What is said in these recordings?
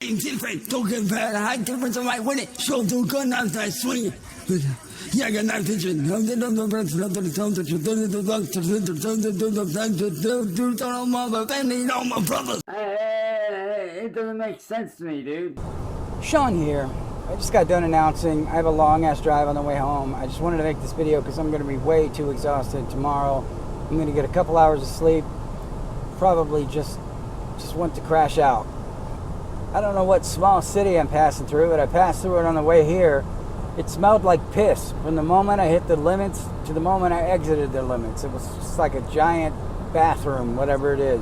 Different, don't get bad. High difference of my winning. Show do good, not that swing. Yeah, I got nice vision. All my brothers. Hey, it doesn't make sense to me, dude. Sean here. I just got done announcing I have a long ass drive on the way home. I just wanted to make this video because I'm going to be way too exhausted tomorrow. I'm going to get a couple hours of sleep. Probably just want to crash out. I don't know what small city I'm passing through, but I passed through it on the way here. It smelled like piss from the moment I hit the limits to the moment I exited the limits. It was just like a giant bathroom, whatever it is.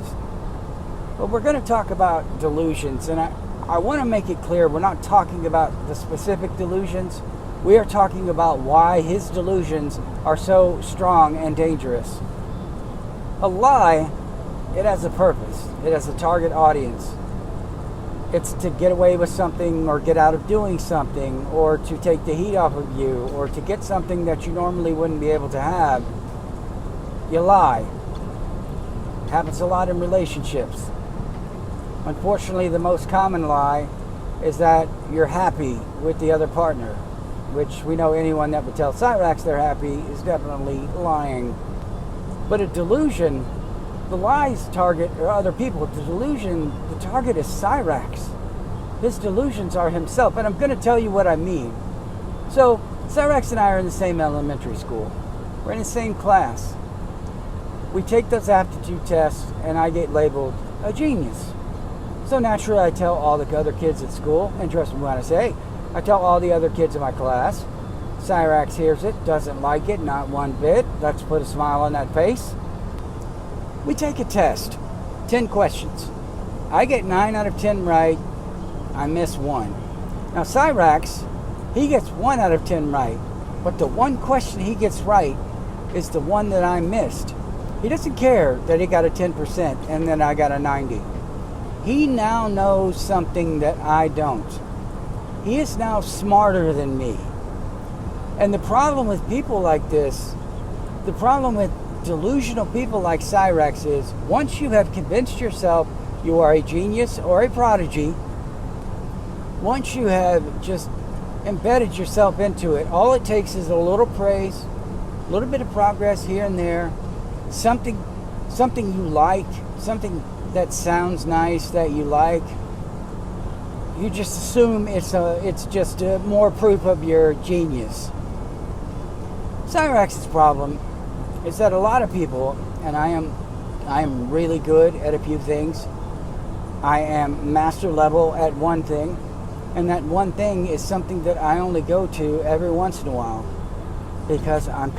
But we're going to talk about delusions, and I want to make it clear we're not talking about the specific delusions. We are talking about why his delusions are so strong and dangerous. A lie, it has a purpose. It has a target audience. It's to get away with something or get out of doing something or to take the heat off of you or to get something that you normally wouldn't be able to have. You lie. It happens a lot in relationships. Unfortunately, the most common lie is that you're happy with the other partner, which we know anyone that would tell Cyraxx they're happy is definitely lying. But a delusion, the lies target are other people. The delusion, the target is Cyraxx. His delusions are himself, and I'm going to tell you what I mean. So, Cyraxx and I are in the same elementary school. We're in the same class. We take those aptitude tests, and I get labeled a genius. So naturally, I tell all the other kids at school, and trust me when I say, I tell all the other kids in my class. Cyraxx hears it, doesn't like it, not one bit. Let's put a smile on that face. We take a test, 10 questions. I get 9 out of 10 right, I miss 1. Now Cyraxx, he gets 1 out of 10 right, but the one question he gets right is the one that I missed. He doesn't care that he got a 10% and then I got a 90. He now knows something that I don't. He is now smarter than me. And the problem with people like this, the problem with delusional people like Cyraxx is, once you have convinced yourself you are a genius or a prodigy, once you have just embedded yourself into it, all it takes is a little praise, a little bit of progress here and there, something you like, something that sounds nice that you like. You just assume it's just more proof of your genius. Cyraxx's problem is that a lot of people, and I am really good at a few things. I am master level at one thing, and that one thing is something that I only go to every once in a while because I'm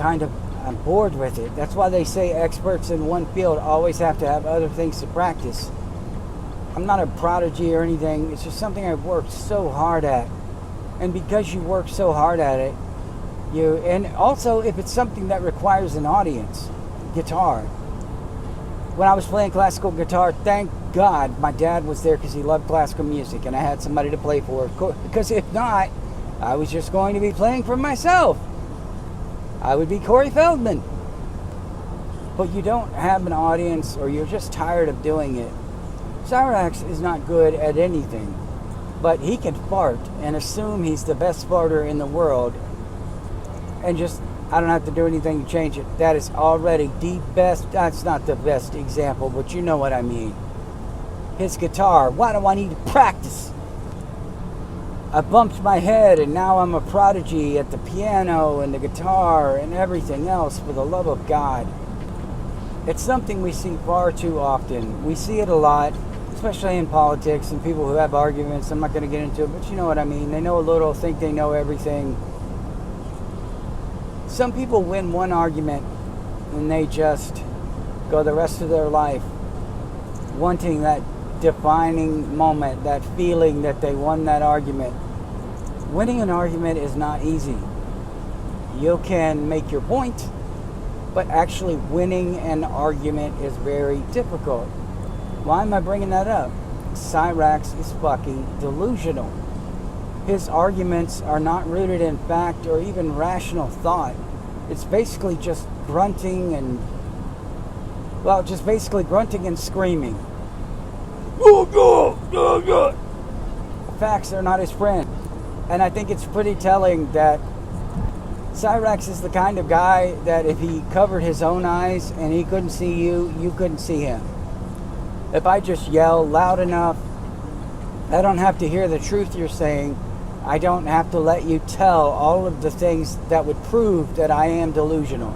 bored with it. That's why they say experts in one field always have to have other things to practice. I'm not a prodigy or anything. It's just something I've worked so hard at. And because you work so hard at it, and also if it's something that requires an audience, guitar. When I was playing classical guitar, thank God my dad was there because he loved classical music and I had somebody to play for. Because if not, I was just going to be playing for myself. I would be Corey Feldman. But you don't have an audience or you're just tired of doing it. Cyraxx is not good at anything, but he can fart and assume he's the best farter in the world and just, I don't have to do anything to change it. That is already the best. That's not the best example, but you know what I mean. His guitar, why do I need to practice? I bumped my head and now I'm a prodigy at the piano and the guitar and everything else, for the love of God. It's something we see far too often. We see it a lot, especially in politics and people who have arguments. I'm not going to get into it, but you know what I mean. They know a little, think they know everything. Some people win one argument and they just go the rest of their life wanting that defining moment, that feeling that they won that argument. Winning an argument is not easy. You can make your point, but actually winning an argument is very difficult. Why am I bringing that up? Cyraxx is fucking delusional. His arguments are not rooted in fact or even rational thought. It's basically just grunting and, well, just basically grunting and screaming. facts are not his friend. And I think it's pretty telling that Cyraxx is the kind of guy that if he covered his own eyes and he couldn't see you, you couldn't see him. If I just yell loud enough, I don't have to hear the truth you're saying. I don't have to let you tell all of the things that would prove that I am delusional.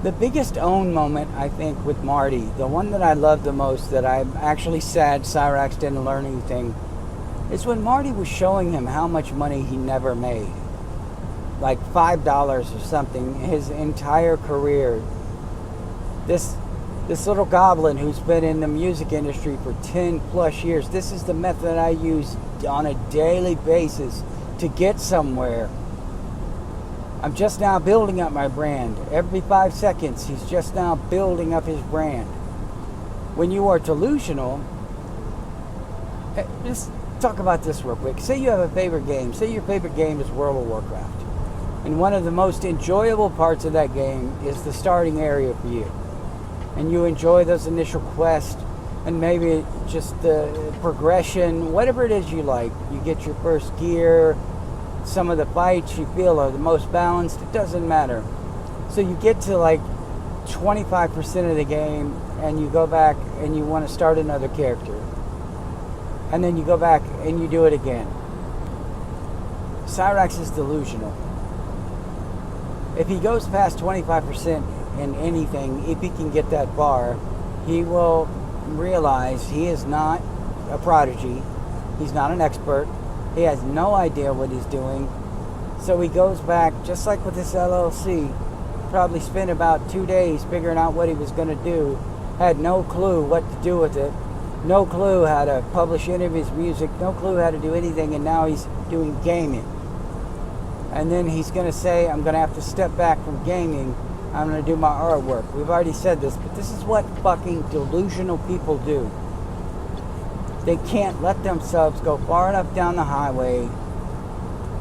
The biggest own moment, I think, with Marty, the one that I love the most, that I'm actually sad Cyraxx didn't learn anything, is when Marty was showing him how much money he never made. Like $5 or something his entire career. This little goblin who's been in the music industry for 10 plus years, this is the method I use on a daily basis to get somewhere. I'm just now building up my brand. Every 5 seconds, he's just now building up his brand. When you are delusional, just talk about this real quick. Say you have a favorite game. Say your favorite game is World of Warcraft. And one of the most enjoyable parts of that game is the starting area for you. And you enjoy those initial quests and maybe just the progression, whatever it is you like. You get your first gear, some of the fights you feel are the most balanced, it doesn't matter. So you get to like 25% of the game and you go back and you want to start another character. And then you go back and you do it again. Cyraxx is delusional. If he goes past 25% in anything, if he can get that bar, he will realize he is not a prodigy. He's not an expert. He has no idea what he's doing. So he goes back, just like with this LLC, probably spent about 2 days figuring out what he was going to do, had no clue what to do with it, no clue how to publish any of his music, no clue how to do anything, and now he's doing gaming. And then he's going to say, I'm going to have to step back from gaming. I'm going to do my artwork. We've already said this, but this is what fucking delusional people do. They can't let themselves go far enough down the highway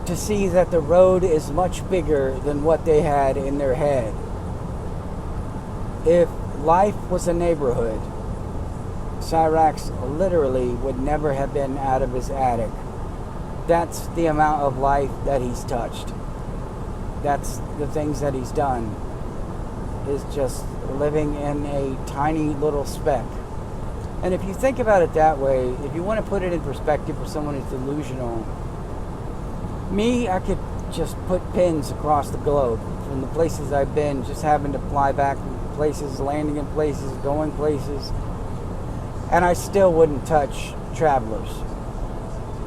to see that the road is much bigger than what they had in their head. If life was a neighborhood, Cyraxx literally would never have been out of his attic. That's the amount of life that he's touched. That's the things that he's done, is just living in a tiny little speck. And if you think about it that way, if you want to put it in perspective for someone who's delusional, me, I could just put pins across the globe from the places I've been, just having to fly back from places, landing in places, going places, and I still wouldn't touch travelers.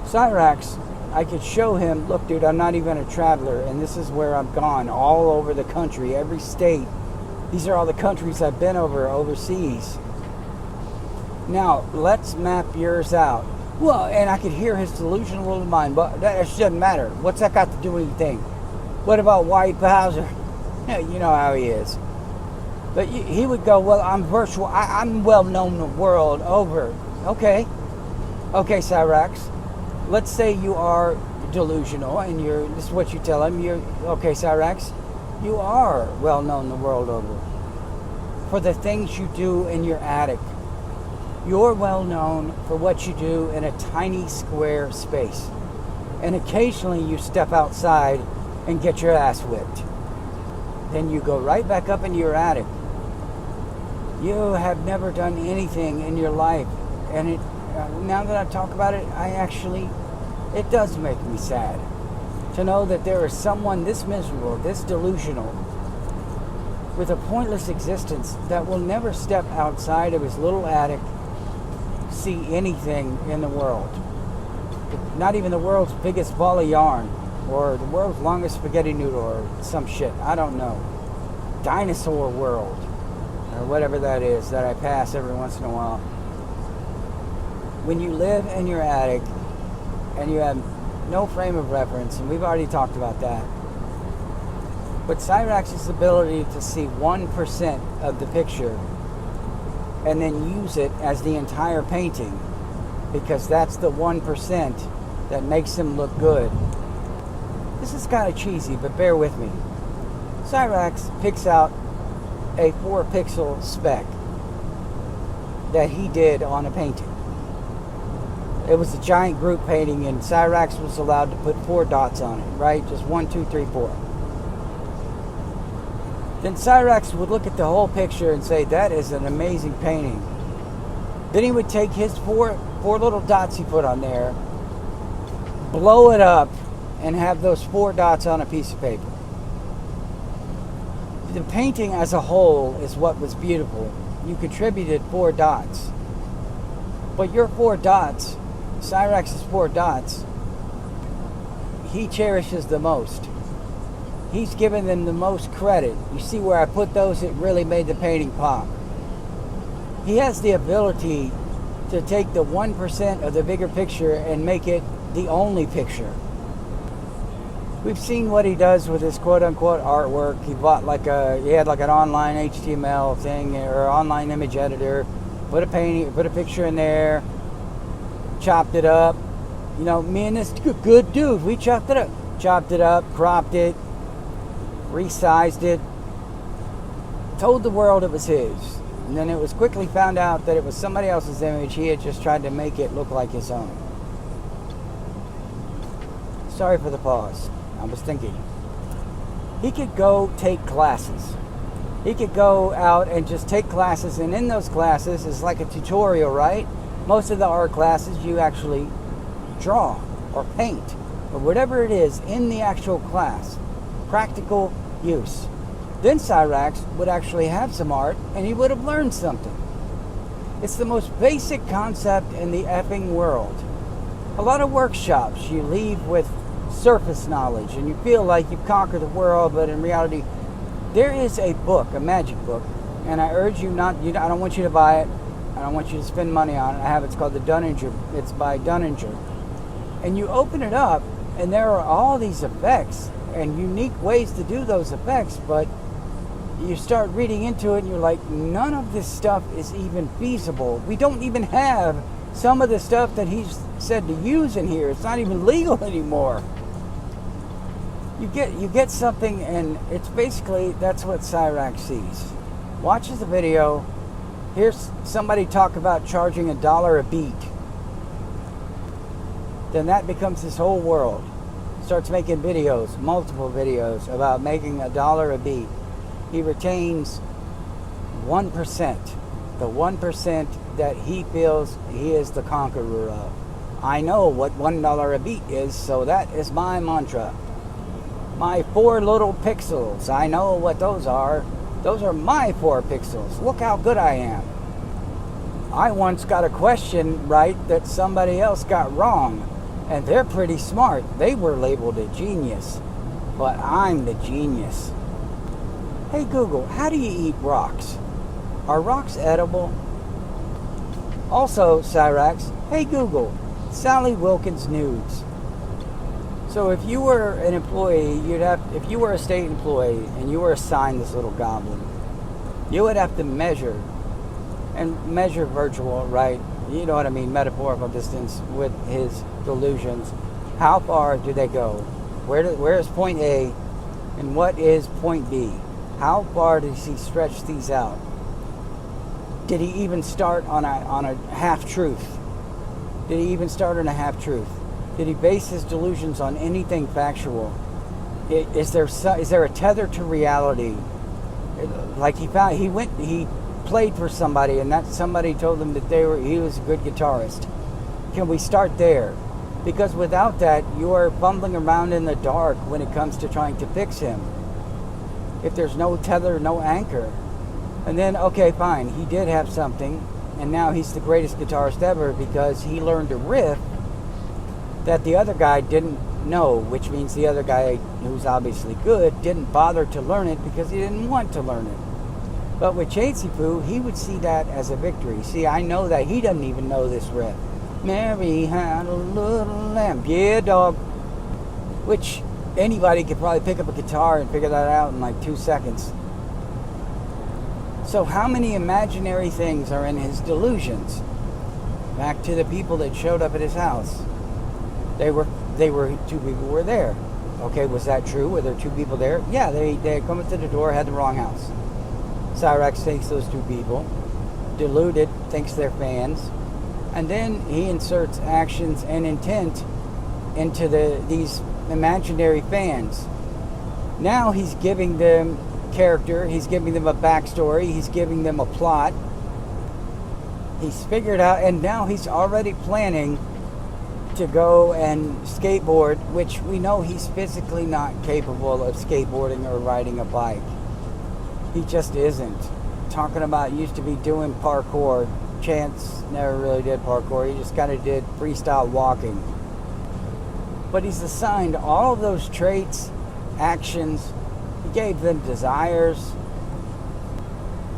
Cyraxx, I could show him, look dude, I'm not even a traveler, and this is where I've gone, all over the country, every state. These are all the countries I've been overseas. Now, let's map yours out. Well, and I could hear his delusional little mind, but that doesn't matter. What's that got to do with anything? What about White Bowser? Yeah, you know how he is. But he would go, well, I'm virtual. I'm well known the world over. Okay, Cyraxx. Let's say you are delusional, and this is what you tell him. Okay, Cyraxx. You are well known the world over for the things you do in your attic. You're well known for what you do in a tiny square space. And occasionally you step outside and get your ass whipped. Then you go right back up into your attic. You have never done anything in your life. And now that I talk about it, it does make me sad to know that there is someone this miserable, this delusional, with a pointless existence that will never step outside of his little attic, see anything in the world. Not even the world's biggest ball of yarn, or the world's longest spaghetti noodle, or some shit, I don't know. Dinosaur World, or whatever that is that I pass every once in a while. When you live in your attic and you have no frame of reference, and we've already talked about that, but Cyraxx's ability to see 1% of the picture and then use it as the entire painting, because that's the 1% that makes him look good. This is kind of cheesy, but bear with me. Cyraxx picks out a 4-pixel speck that he did on a painting. It was a giant group painting, and Cyraxx was allowed to put 4 dots on it, right? Just 1, 2, 3, 4. Then Cyraxx would look at the whole picture and say, that is an amazing painting. Then he would take his four little dots he put on there, blow it up, and have those 4 dots on a piece of paper. The painting as a whole is what was beautiful. You contributed 4 dots. But your 4 dots, Cyraxx's 4 dots, he cherishes the most. He's given them the most credit. You see where I put those, it really made the painting pop. He has the ability to take the 1% of the bigger picture and make it the only picture. We've seen what he does with his quote-unquote artwork. He had like an online HTML thing or online image editor, put a picture in there, chopped it up. You know, me and this good dude, we chopped it up, cropped it, resized it, told the world it was his. And then it was quickly found out that it was somebody else's image. He had just tried to make it look like his own. Sorry for the pause. I was thinking. He could go take classes. He could go out and just take classes, and in those classes, it's like a tutorial, right? Most of the art classes, you actually draw or paint or whatever it is in the actual class. Practical use. Then Cyraxx would actually have some art, and he would have learned something. It's the most basic concept in the effing world. A lot of workshops, you leave with surface knowledge, and you feel like you've conquered the world, but in reality, there is a book, a magic book, and I urge you not, I don't want you to buy it. I don't want you to spend money on it. It's called the Dunninger. It's by Dunninger. And you open it up, and there are all these effects and unique ways to do those effects, but you start reading into it and you're like, none of this stuff is even feasible. We don't even have some of the stuff that he's said to use in here. It's not even legal anymore. You get something, and it's basically, that's what Cyraxx sees. Watches the video, here's somebody talk about charging $1 a beat. Then that becomes his whole world. Starts making videos, multiple videos, about making $1 a beat. He retains 1%. The 1% that he feels he is the conqueror of. I know what $1 a beat is, so that is my mantra. My 4 little pixels, I know what those are. Those are my 4 pixels. Look how good I am. I once got a question right that somebody else got wrong. And they're pretty smart. They were labeled a genius. But I'm the genius. Hey Google, how do you eat rocks? Are rocks edible? Also, Cyraxx, hey Google, Sally Wilkins nudes. So if you were an employee, if you were a state employee and you were assigned this little goblin, you would have to measure virtual, right? You know what I mean, metaphorical distance with his delusions. How far do they go? Where is point A and what is point B? How far does he stretch these out? Did he even start on a half-truth? Did he even start on a half-truth? Did he base his delusions on anything factual? Is there a tether to reality? Like he played for somebody, and that somebody told him that he was a good guitarist. Can we start there? Because without that, you are fumbling around in the dark when it comes to trying to fix him. If there's no tether, no anchor. And then, okay, fine, he did have something, and now he's the greatest guitarist ever because he learned a riff that the other guy didn't know, which means the other guy, who's obviously good, didn't bother to learn it because he didn't want to learn it. But with Chasey Poo, he would see that as a victory. See, I know that he doesn't even know this riff. Mary had a little lamb. Yeah, dog. Which anybody could probably pick up a guitar and figure that out in like 2 seconds. So how many imaginary things are in his delusions? Back to the people that showed up at his house. They were 2 people were there. Okay, was that true? Were there 2 people there? Yeah, they had come into the door, had the wrong house. Cyraxx takes those 2 people, deluded, thinks they're fans, And then he inserts actions and intent into these imaginary fans. Now he's giving them character, he's giving them a backstory, he's giving them a plot. He's figured out, and now he's already planning to go and skateboard, which we know he's physically not capable of skateboarding or riding a bike. He just isn't. Talking about used to be doing parkour. Chance never really did parkour. He just kind of did freestyle walking. But he's assigned all of those traits, actions. He gave them desires.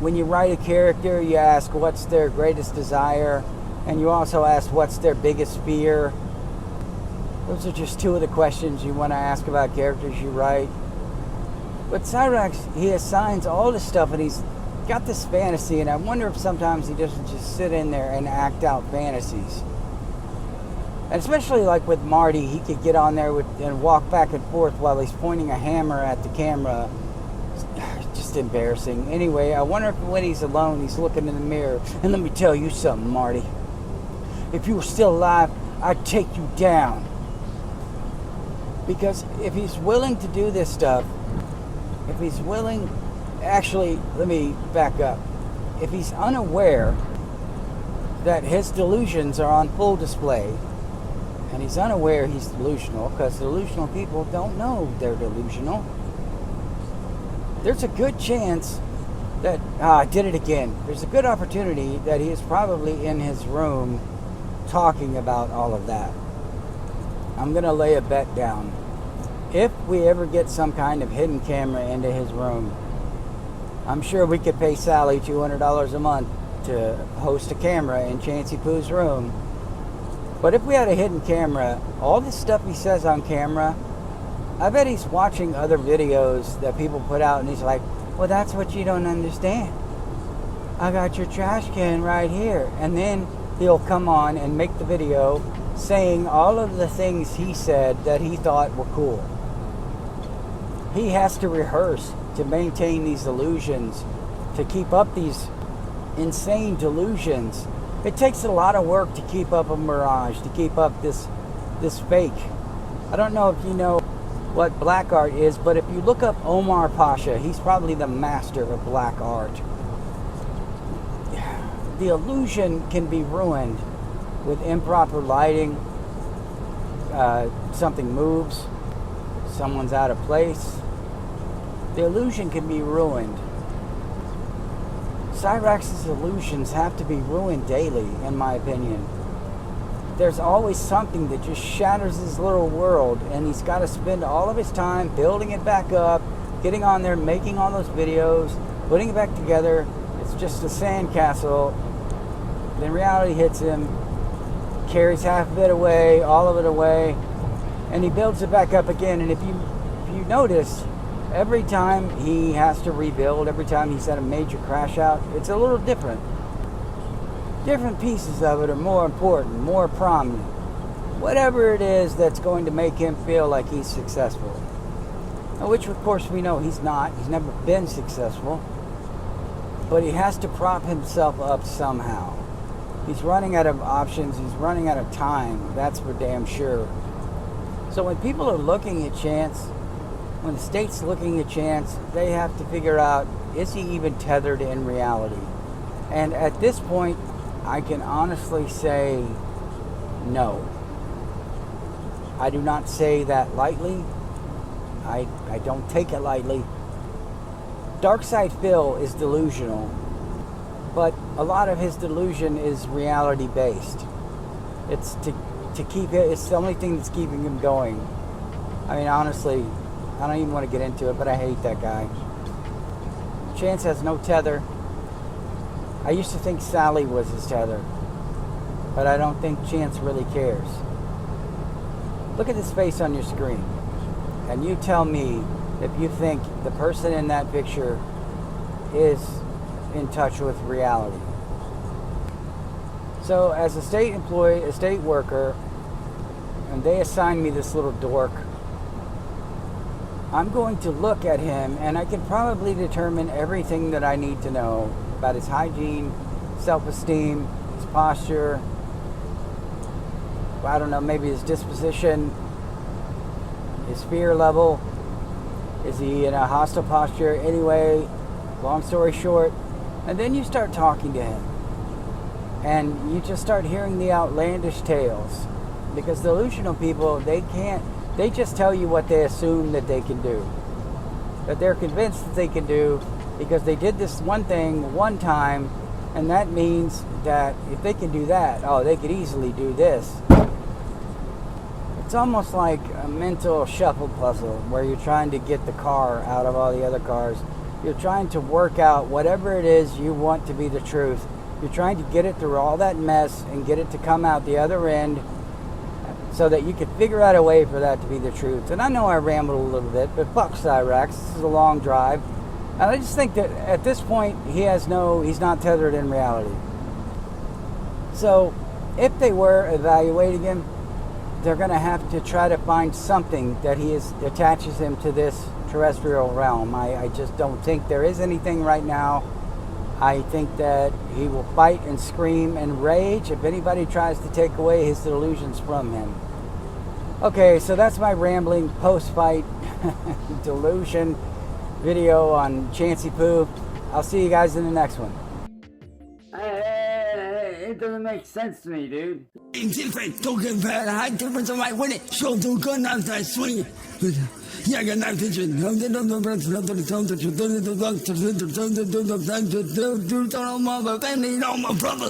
When you write a character, you ask what's their greatest desire, and you also ask what's their biggest fear. Those are just two of the questions you want to ask about characters you write. But Cyraxx, he assigns all this stuff, and he's got this fantasy, and I wonder if sometimes he doesn't just sit in there and act out fantasies. And especially like with Marty, he could get on there and walk back and forth while he's pointing a hammer at the camera. Just embarrassing. Anyway, I wonder if when he's alone, he's looking in the mirror. And let me tell you something, Marty. If you were still alive, I'd take you down. Because if he's willing to do this stuff, if he's willing... Actually, let me back up. If he's unaware that his delusions are on full display, and he's unaware he's delusional, because delusional people don't know they're delusional, there's a good chance that, I did it again. There's a good opportunity that he is probably in his room talking about all of that. I'm going to lay a bet down. If we ever get some kind of hidden camera into his room, I'm sure we could pay Sally $200 a month to host a camera in Chancey Pooh's room. But if we had a hidden camera, all the stuff he says on camera, I bet he's watching other videos that people put out and he's like, well, that's what you don't understand. I got your trash can right here. And then he'll come on and make the video saying all of the things he said that he thought were cool. He has to rehearse to maintain these illusions, to keep up these insane delusions. It takes a lot of work to keep up a mirage, to keep up this fake. I don't know if you know what black art is, but if you look up Omar Pasha, he's probably the master of black art. The illusion can be ruined with improper lighting. Something moves, someone's out of place. The illusion can be ruined. Cyraxx's illusions have to be ruined daily, in my opinion. There's always something that just shatters his little world, and he's got to spend all of his time building it back up, getting on there, making all those videos, putting it back together. It's just a sandcastle. Then reality hits him, carries half of it away, all of it away, and he builds it back up again. And if you notice, every time he has to rebuild, every time he's had a major crash out, it's a little different. Different pieces of it are more important, more prominent. Whatever it is that's going to make him feel like he's successful. Which, of course, we know he's not. He's never been successful. But he has to prop himself up somehow. He's running out of options. He's running out of time. That's for damn sure. So when people are looking at Chance, when the state's looking at Chance, they have to figure out, is he even tethered in reality? And at this point, I can honestly say no. I do not say that lightly. I don't take it lightly. Darkside Phil is delusional, but a lot of his delusion is reality based. It's to keep it. It's the only thing that's keeping him going. I mean, honestly, I don't even want to get into it, but I hate that guy. Chance has no tether. I used to think Sally was his tether, but I don't think Chance really cares. Look at his face on your screen, and you tell me if you think the person in that picture is in touch with reality. So as a state employee, a state worker, and they assign me this little dork, I'm going to look at him and I can probably determine everything that I need to know about his hygiene, self-esteem, his posture, I don't know, maybe his disposition, his fear level. Is he in a hostile posture? Anyway, long story short, and then you start talking to him. And you just start hearing the outlandish tales. Because delusional people, they just tell you what they assume that they can do. That they're convinced that they can do because they did this one thing one time, and that means that if they can do that, oh, they could easily do this. It's almost like a mental shuffle puzzle where you're trying to get the car out of all the other cars. You're trying to work out whatever it is you want to be the truth. You're trying to get it through all that mess and get it to come out the other end so that you can figure out a way for that to be the truth. And I know I rambled a little bit, but fuck Cyraxx. This is a long drive. And I just think that at this point, he's not tethered in reality. So if they were evaluating him, they're going to have to try to find something that attaches him to this terrestrial realm. I just don't think there is anything right now. I think that he will fight and scream and rage if anybody tries to take away his delusions from him. Okay, so that's my rambling post-fight delusion video on Chancey Poo. I'll see you guys in the next one. It doesn't make sense to me, dude. Different, don't get bad. High difference of my winning. Show the gun outside swinging. Yeah, I got night vision. Don't my family, don't my brothers.